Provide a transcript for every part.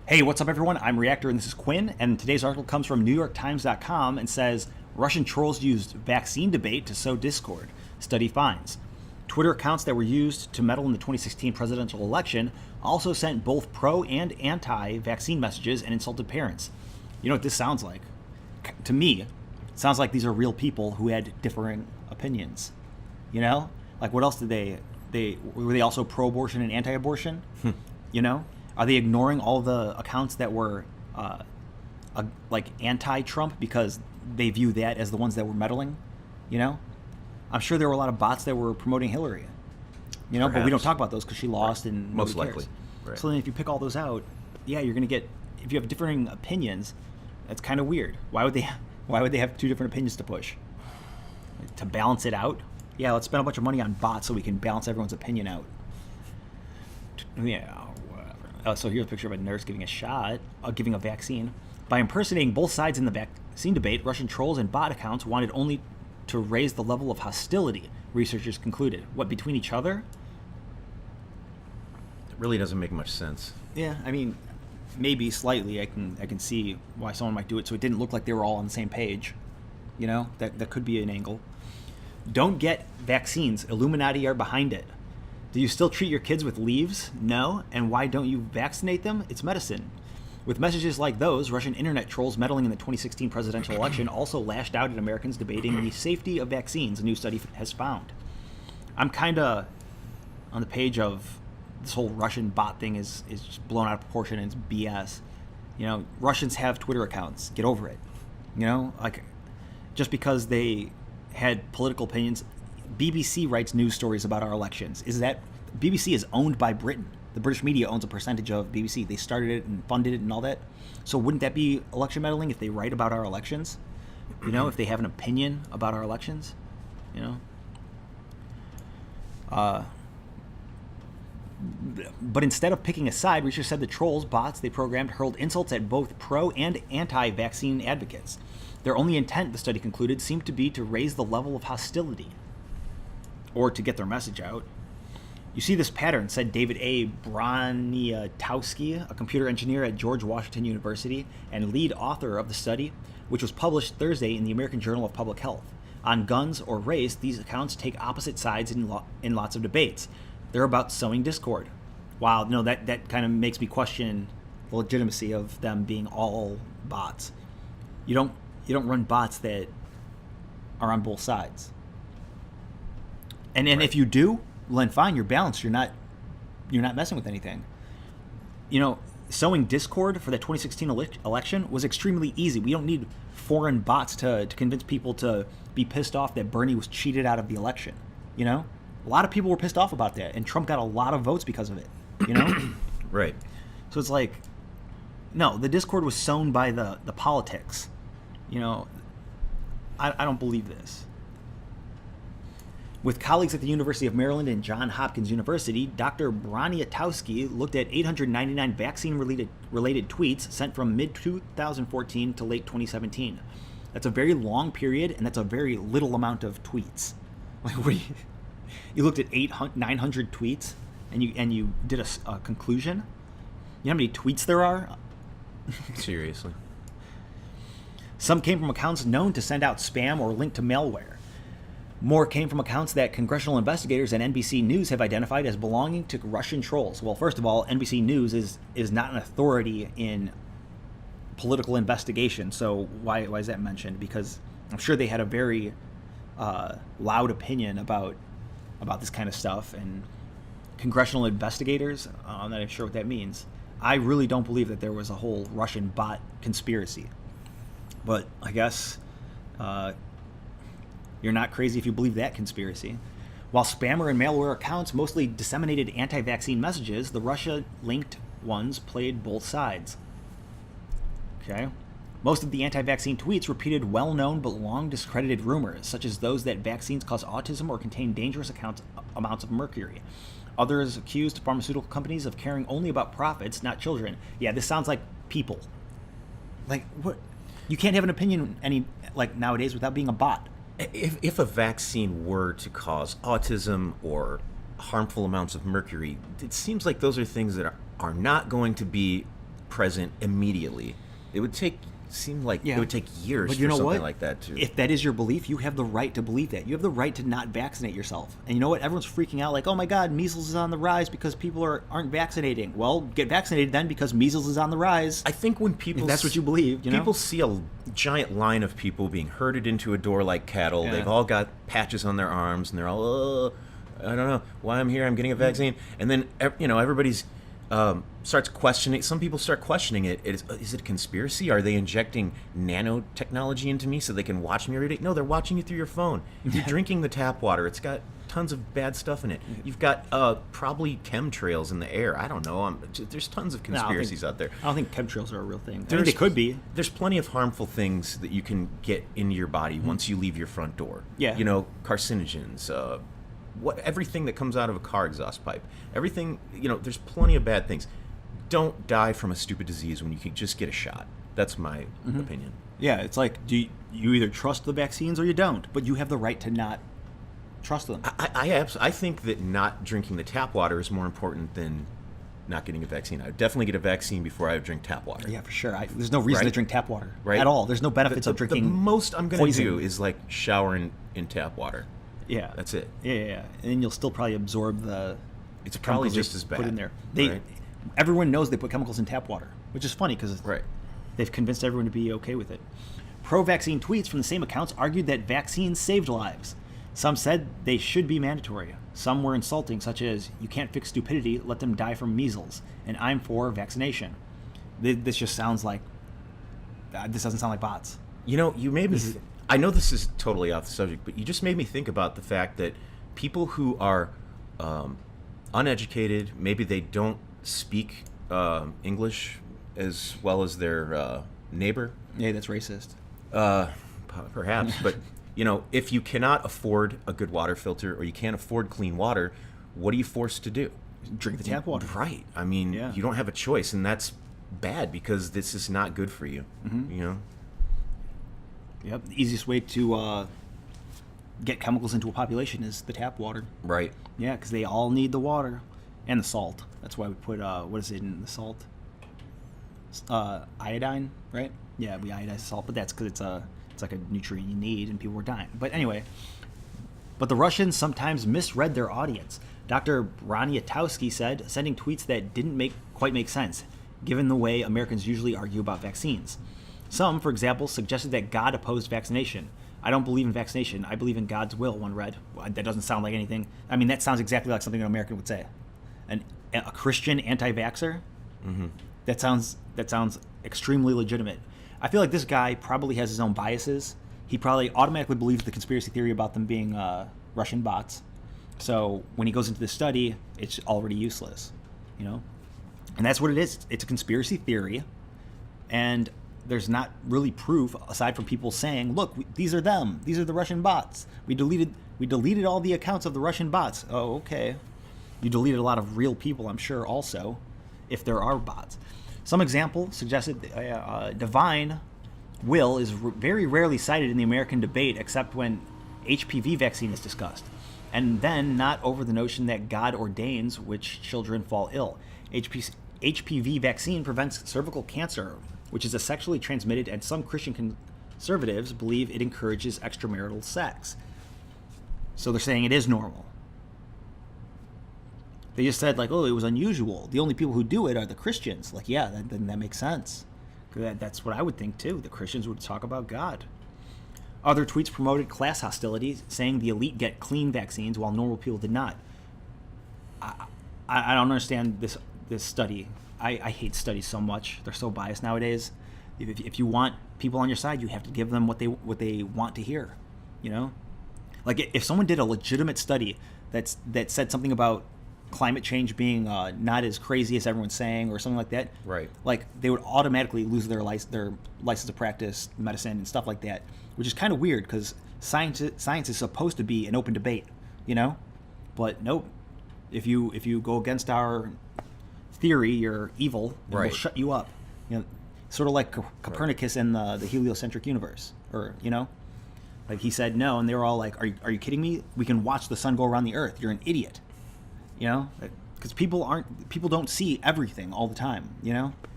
Hey, what's up, everyone? I'm Reactor, and this is Quinn. And today's article comes from NewYorkTimes.com and says Russian trolls used vaccine debate to sow discord. Study finds Twitter accounts that were used to meddle in the 2016 presidential election also sent both pro and anti-vaccine messages and insulted parents. You know what this sounds like? To me, it sounds like these are real people who had differing opinions. You know, like what else did they were they also pro-abortion and anti-abortion? You know. Are they ignoring all the accounts that were like anti-Trump because they view that as the ones that were meddling? You know, I'm sure there were a lot of bots that were promoting Hillary. You know, Perhaps. but we don't talk about those because she lost, and Most nobody likely. cares. Right. So then, if you pick all those out, yeah, you're gonna get. If you have differing opinions, that's kind of weird. Why would they? Why would they have two different opinions to push? To balance it out? Yeah, let's spend a bunch of money on bots so we can balance everyone's opinion out. Yeah. So here's a picture of a nurse giving a shot, giving a vaccine. By impersonating both sides in the vaccine debate, Russian trolls and bot accounts wanted only to raise the level of hostility, researchers concluded. What, between each other? It really doesn't make much sense. Yeah, I mean, maybe slightly. I can see why someone might do it, so it didn't look like they were all on the same page. You know, that could be an angle. Don't get vaccines. Illuminati are behind it. Do you still treat your kids with leaves? No. And why don't you vaccinate them? It's medicine. With messages like those, Russian internet trolls meddling in the 2016 presidential election also lashed out at Americans debating the safety of vaccines, a new study has found. I'm kind of on the page of this whole Russian bot thing is just blown out of proportion and it's BS. You know, Russians have Twitter accounts. Get over it. You know, like just because they had political opinions. BBC writes news stories about our elections. Is that BBC is owned by Britain? The British media owns a percentage of BBC. They started it and funded it and all that. So wouldn't that be election meddling if they write about our elections? You know, if they have an opinion about our elections, you know. But instead of picking a side, researchers said the trolls, bots they programmed hurled insults at both pro and anti-vaccine advocates. Their only intent, the study concluded, seemed to be to raise the level of hostility, or to get their message out. You see this pattern, said David A. Broniatowski, a computer engineer at George Washington University and lead author of the study, which was published Thursday in the American Journal of Public Health. On guns or race, these accounts take opposite sides in lots of debates. They're about sowing discord. Wow, no, that kind of makes me question the legitimacy of them being all bots. You don't run bots that are on both sides. And Right. if you do, well, then fine, you're balanced. You're not messing with anything. You know, sowing discord for the 2016 election was extremely easy. We don't need foreign bots to convince people to be pissed off that Bernie was cheated out of the election. You know, a lot of people were pissed off about that, and Trump got a lot of votes because of it. You know, Right. so it's like, no, the discord was sown by the politics. You know, I don't believe this. With colleagues at the University of Maryland and Johns Hopkins University, Dr. Broniatowski looked at 899 vaccine-related tweets sent from mid-2014 to late 2017. That's a very long period, and that's a very little amount of tweets. Like, you looked at 900 tweets, and you did a conclusion? You know how many tweets there are? Seriously. Some came from accounts known to send out spam or link to malware. More came from accounts that congressional investigators and NBC News have identified as belonging to Russian trolls. Well, first of all, NBC News is not an authority in political investigation, so why is that mentioned? Because I'm sure they had a very loud opinion about this kind of stuff, and congressional investigators, I'm not even sure what that means. I really don't believe that there was a whole Russian bot conspiracy. But I guess you're not crazy if you believe that conspiracy. While spammer and malware accounts mostly disseminated anti-vaccine messages, the Russia-linked ones played both sides. Okay. Most of the anti-vaccine tweets repeated well-known but long-discredited rumors, such as those that vaccines cause autism or contain dangerous amounts of mercury. Others accused pharmaceutical companies of caring only about profits, not children. Yeah, this sounds like people. Like, what? You can't have an opinion nowadays without being a bot. If a vaccine were to cause autism or harmful amounts of mercury, it seems like those are things that are not going to be present immediately. It would seem like Yeah. it would take years But for you know something what? like that to. If that is your belief, you have the right to believe that. You have the right to not vaccinate yourself. And you know what? Everyone's freaking out like, oh my God, measles is on the rise because people aren't vaccinating. Well, get vaccinated then because measles is on the rise. I think when people If that's what you believe, you know? people see a giant line of people being herded into a door like cattle. Yeah. They've all got patches on their arms, and they're all, I don't know why I'm here. I'm getting a vaccine, and then everybody's starts questioning. Some people start questioning it. Is it a conspiracy? Are they injecting nanotechnology into me so they can watch me every day? No, they're watching you through your phone. You're drinking the tap water. It's got tons of bad stuff in it. You've got probably chemtrails in the air. I don't know. There's tons of conspiracies out there. I don't think chemtrails are a real thing. I mean, they could be. There's plenty of harmful things that you can get into your body once you leave your front door. Yeah. Carcinogens, everything that comes out of a car exhaust pipe. Everything, there's plenty of bad things. Don't die from a stupid disease when you can just get a shot. That's my opinion. Yeah, it's like, you either trust the vaccines or you don't, but you have the right to not trust them. I think that not drinking the tap water is more important than not getting a vaccine. I would definitely get a vaccine before I would drink tap water. Yeah, for sure. There's no reason to drink tap water Right? at all. There's no benefits of drinking The most I'm going to poison. do is like shower in tap water. Yeah, That's it. Yeah, and then you'll still probably absorb the. It's probably chemicals just they as bad. Put in there. Right? Everyone knows they put chemicals in tap water, which is funny because Right. they've convinced everyone to be okay with it. Pro-vaccine tweets from the same accounts argued that vaccines saved lives. Some said they should be mandatory. Some were insulting, such as, you can't fix stupidity, let them die from measles, and I'm for vaccination. This just sounds like, this doesn't sound like bots. You made me. I know this is totally off the subject, but you just made me think about the fact that people who are uneducated, maybe they don't speak English as well as their neighbor. Yeah, that's racist. Perhaps, but if you cannot afford a good water filter or you can't afford clean water, what are you forced to do? Drink the tap water. Right. I mean, Yeah. you don't have a choice, and that's bad because this is not good for you. Yep, the easiest way to get chemicals into a population is the tap water. Right. Yeah, because they all need the water and the salt. That's why we put what is it in the salt? Iodine, right? Yeah, we iodize salt, but that's because it's like a nutrient you need, and people were dying. But anyway, but the Russians sometimes misread their audience. Dr. Broniatowski said, sending tweets that didn't quite make sense, given the way Americans usually argue about vaccines. Some, for example, suggested that God opposed vaccination. I don't believe in vaccination. I believe in God's will, one read. That doesn't sound like anything. I mean, that sounds exactly like something an American would say. A Christian anti-vaxxer? Mm-hmm. That sounds extremely legitimate. I feel like this guy probably has his own biases. He probably automatically believes the conspiracy theory about them being Russian bots. So when he goes into this study, it's already useless, And that's what it is. It's a conspiracy theory, and there's not really proof aside from people saying, "Look, these are them. These are the Russian bots. We deleted all the accounts of the Russian bots." Oh, okay. You deleted a lot of real people, I'm sure. Also, if there are bots, some example suggested divine will is very rarely cited in the American debate, except when HPV vaccine is discussed, and then not over the notion that God ordains which children fall ill. HPV vaccine prevents cervical cancer, which is a sexually transmitted, and some Christian conservatives believe it encourages extramarital sex. So they're saying it is normal. They just said, like, oh, it was unusual. The only people who do it are the Christians. Like, yeah, then that makes sense. That's what I would think, too. The Christians would talk about God. Other tweets promoted class hostility, saying the elite get clean vaccines while normal people did not. I don't understand this study. I hate studies so much. They're so biased nowadays. If you want people on your side, you have to give them what they want to hear. Like if someone did a legitimate study that said something about climate change being not as crazy as everyone's saying, or something like that, Right. Like they would automatically lose their license to practice medicine and stuff like that, which is kind of weird because science is supposed to be an open debate, But nope. If you go against our theory, you're evil, and Right. we'll shut you up. Sort of like Copernicus and the heliocentric universe, or like he said no, and they were all like, "Are you kidding me? We can watch the sun go around the Earth. You're an idiot." Because people don't see everything all the time.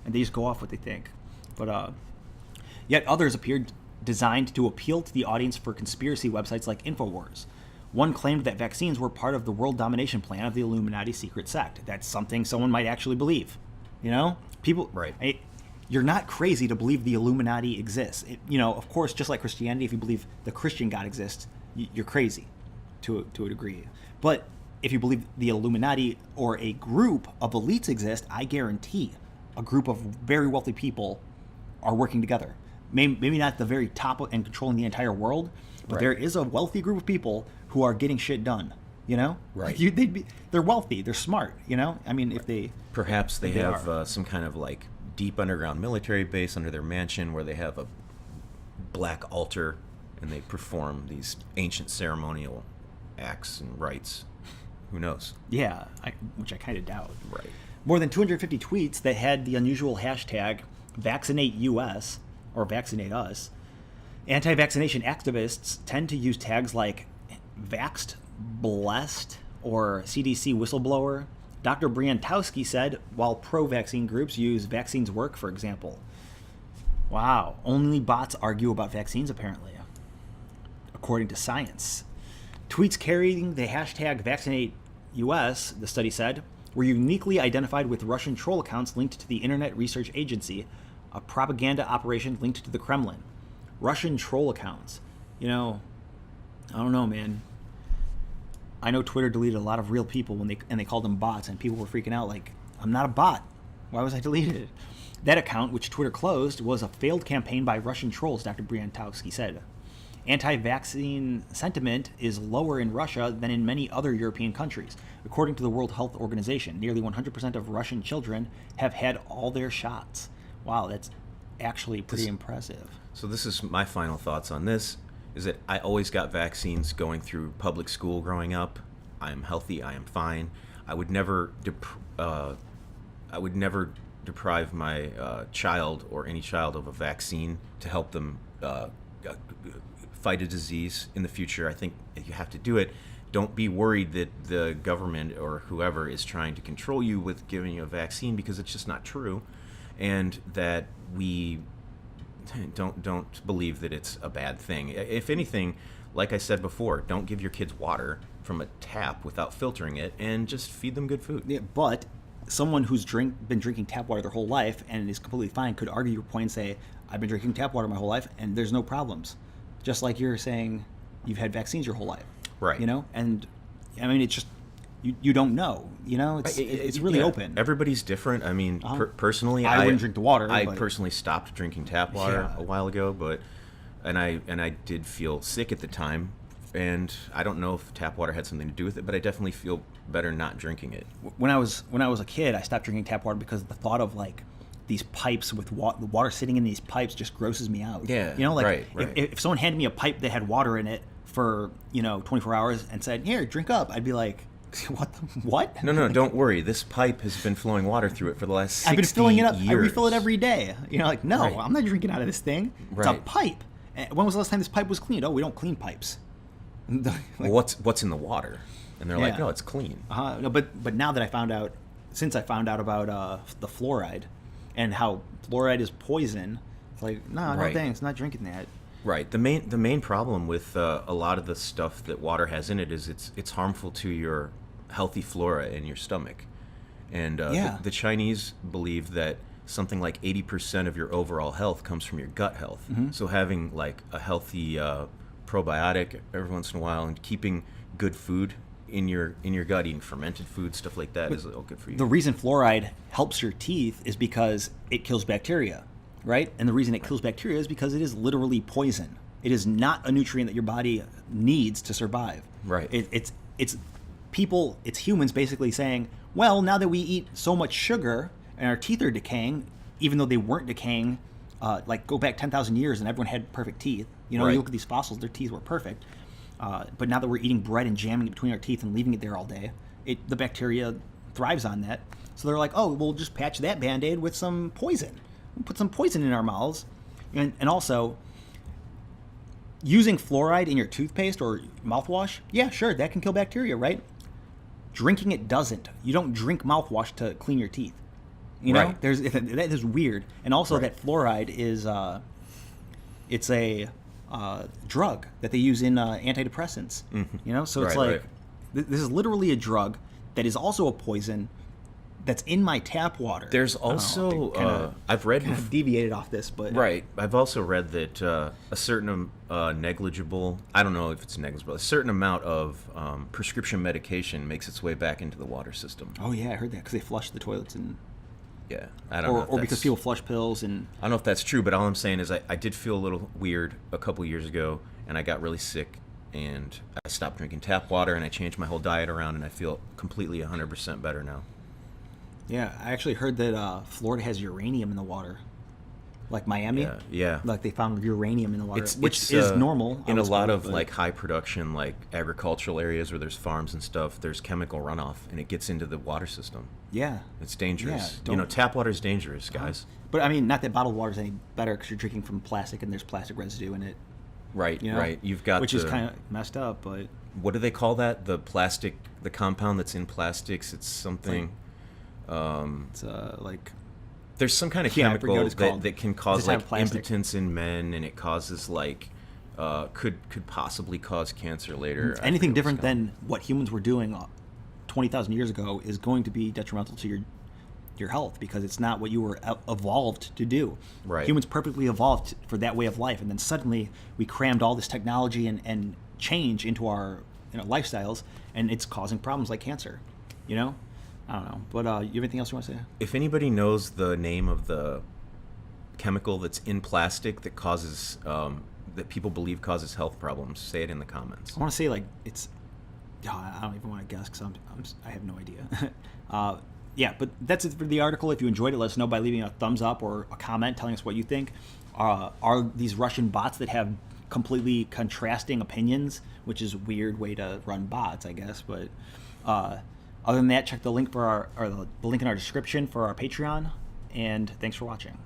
and they just go off what they think. But yet others appeared designed to appeal to the audience for conspiracy websites like InfoWars. One claimed that vaccines were part of the world domination plan of the Illuminati secret sect. That's something someone might actually believe. You know? People... Right. You're not crazy to believe the Illuminati exists. Of course, just like Christianity, if you believe the Christian God exists, you're crazy to a degree. But if you believe the Illuminati or a group of elites exist, I guarantee a group of very wealthy people are working together. Maybe not the very top and controlling the entire world, but there is a wealthy group of people who are getting shit done. Right. They're wealthy. They're smart. I mean, if they perhaps they have some kind of like deep underground military base under their mansion where they have a black altar and they perform these ancient ceremonial acts and rites. Who knows? Yeah, which I kind of doubt. Right. More than 250 tweets that had the unusual hashtag #VaccinateUS or Vaccinate Us. Anti-vaccination activists tend to use tags like Vaxxed Blessed or CDC Whistleblower. Dr. Briantowski said, while pro-vaccine groups use Vaccines Work, for example. Wow, only bots argue about vaccines, apparently, according to Science. Tweets carrying the hashtag #VaccinateUS, the study said, were uniquely identified with Russian troll accounts linked to the Internet Research Agency, a propaganda operation linked to the Kremlin. Russian troll accounts. I don't know, man. I know Twitter deleted a lot of real people when they called them bots, and people were freaking out like, I'm not a bot. Why was I deleted? That account, which Twitter closed, was a failed campaign by Russian trolls, Dr. Briantowski said. Anti-vaccine sentiment is lower in Russia than in many other European countries. According to the World Health Organization, nearly 100% of Russian children have had all their shots. Wow, that's actually pretty impressive. So this is my final thoughts on this. Is that I always got vaccines going through public school growing up. I am healthy. I am fine. I would never deprive my child or any child of a vaccine to help them fight a disease in the future. I think if you have to do it, don't be worried that the government or whoever is trying to control you with giving you a vaccine, because it's just not true, and that we don't believe that it's a bad thing. If anything, like I said before, don't give your kids water from a tap without filtering it, and just feed them good food. Yeah, but someone who's been drinking tap water their whole life and is completely fine could argue your point and say, I've been drinking tap water my whole life and there's no problems. Just like you're saying you've had vaccines your whole life. Right. And I mean, it's just, you don't know, it's really open. Everybody's different. I mean, personally, I wouldn't drink the water. I personally stopped drinking tap water a while ago, and I did feel sick at the time, and I don't know if tap water had something to do with it, but I definitely feel better not drinking it. When I was a kid, I stopped drinking tap water because the thought of like these pipes with the water sitting in these pipes just grosses me out. Yeah, right. Right. If someone handed me a pipe that had water in it for 24 hours and said, "Here, drink up," I'd be like, what? No, don't worry. This pipe has been flowing water through it for the last 60 I've been filling it up. years. I refill it every day. No, Right. I'm not drinking out of this thing. It's a Right. pipe. When was the last time this pipe was cleaned? Oh, we don't clean pipes. Well, what's in the water? And they're like, Yeah. no, it's clean. No, but now that I found out about the fluoride and how fluoride is poison, it's like, no Right. thanks, not drinking that. Right. The main problem with a lot of the stuff that water has in it is it's harmful to your healthy flora in your stomach. And the Chinese believe that something like 80% of your overall health comes from your gut health. Mm-hmm. So having like a healthy probiotic every once in a while and keeping good food in your gut, eating fermented food, stuff like that is all good for you. The reason fluoride helps your teeth is because it kills bacteria, right? And the reason it kills bacteria is because it is literally poison. It is not a nutrient that your body needs to survive. Right. It's humans basically saying, well, now that we eat so much sugar and our teeth are decaying, even though they weren't decaying, like go back 10,000 years and everyone had perfect teeth. Right. You look at these fossils, their teeth were perfect. But now that we're eating bread and jamming it between our teeth and leaving it there all day, the bacteria thrives on that. So they're like, oh, we'll just patch that Band-Aid with some poison. We'll put some poison in our mouths. And also, using fluoride in your toothpaste or mouthwash, yeah, sure, that can kill bacteria, right? Drinking it doesn't. You don't drink mouthwash to clean your teeth. You know, Right. that is weird. And also Right. that fluoride is it's a drug that they use in antidepressants. You know, so it's Right, like right. this is literally a drug that is also a poison that's in my tap water. There's I don't know, also they kinda- I've read kind of deviated off this, but right. I've also read that a certain negligible, I don't know if it's negligible, a certain amount of prescription medication makes its way back into the water system. Oh yeah, I heard that because they flush the toilets and Yeah, I don't know. If or because that's- people flush pills and I don't know if that's true, but all I'm saying is I did feel a little weird a couple years ago, and I got really sick, and I stopped drinking tap water, and I changed my whole diet around, and I feel completely 100% better now. yeah, I actually heard that Florida has uranium in the water, like Miami. Yeah, yeah. Like they found uranium in the water, It's which is normal in I a was lot told, of but- like high production, like agricultural areas where there's farms and stuff. There's chemical runoff, and it gets into the water system. Yeah, It's dangerous. Yeah, You know, don't- tap water is dangerous, guys. but I mean, not that bottled water is any better because you're drinking from plastic and there's plastic residue in it. Right, You know? right. You've got which is the- kind of messed up, but what do they call that? The plastic, the compound that's in plastics. It's something. it's like There's some kind of Yeah, I forget what chemical it's called. that can It's cause just out like of plastic. impotence in men, and it causes like could possibly cause cancer later. I anything forget what it's different called. than what humans were doing 20,000 years ago is going to be detrimental to your health because it's not what you were evolved to do. Right. Humans perfectly evolved for that way of life, and then suddenly we crammed all this technology and change into our lifestyles, and it's causing problems like cancer. You know, I don't know. But you have anything else you want to say? If anybody knows the name of the chemical that's in plastic that causes that people believe causes health problems, say it in the comments. I want to say like it's. I don't even want to guess because I have no idea. Yeah, but that's it for the article. If you enjoyed it, let us know by leaving a thumbs up or a comment telling us what you think. Are these Russian bots that have completely contrasting opinions, which is a weird way to run bots, I guess. But other than that, check the link for the link in our description for our Patreon. And thanks for watching.